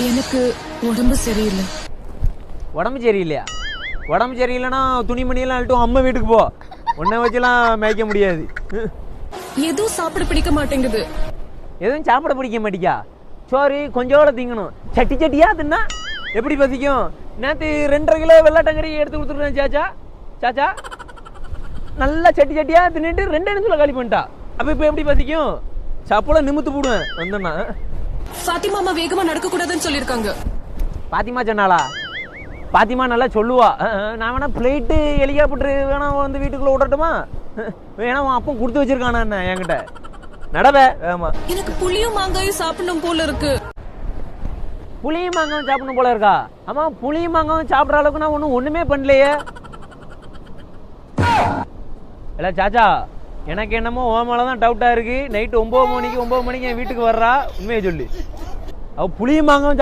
எனக்கு உடம்பு சரியில்லை. உடம்பு சரியில்லையா? உடம்பு சரியில்லைன்னா துணிமணியெல்லாம் அழட்டும் அம்மா வீட்டுக்கு போ. உன்னை வச்சுலாம் மேய்க்க முடியாது. எதுவும் சாப்பிட பிடிக்க மாட்டேங்குது. எதுவும் சாப்பிட பிடிக்க மாட்டிக்கா? சோறு கொஞ்சோட திங்கணும். சட்டி சட்டியா தின்னா எப்படி பசிக்கும்? நேற்று 2.5 கிலோ வெள்ளாட்டங்கறி எடுத்து கொடுத்துருக்கேன் சாச்சா. சாச்சா நல்லா சட்டி சட்டியா தின்னுட்டு 2 நிமிஷத்துல காலி பண்ணிட்டா. அப்போ இப்போ எப்படி பசிக்கும்? சாப்பிட நிமித்து போடுவேன் வந்தேன்னா. ஃபாத்திமா அம்மா வேகமா நடக்க கூடாதுன்னு சொல்லியிருக்காங்க. பாத்திமா சொன்னாளா? பாத்திமா நல்லா சொல்லுவா. நான் வேணா பிளேட்டு ஹெலிகாப்டர் வேணா வந்து வீட்டுக்குள்ள விடட்டுமா? வேணா அப்போ கொடுத்து வச்சிருக்கானா என்ன என்கிட்ட? நடவே. ஆமா, எனக்கு புளியும் மாங்காயும் சாப்பிடணும் போல இருக்கு. புளியும் மாங்காவும் சாப்பிடணும் போல இருக்கா? ஆமா, புளியும் மாங்காவும் சாப்பிட்ற அளவுக்கு நான் ஒண்ணுமே பண்ணலையே. இல்ல சாச்சா, எனக்கு என்னமோ ஓ மேலதான் டவுட்டா இருக்கு. நைட்டு 9 மணிக்கு என் வீட்டுக்கு வர்றா. உண்மையை சொல்லு. அவ புளியும் மாங்காவும்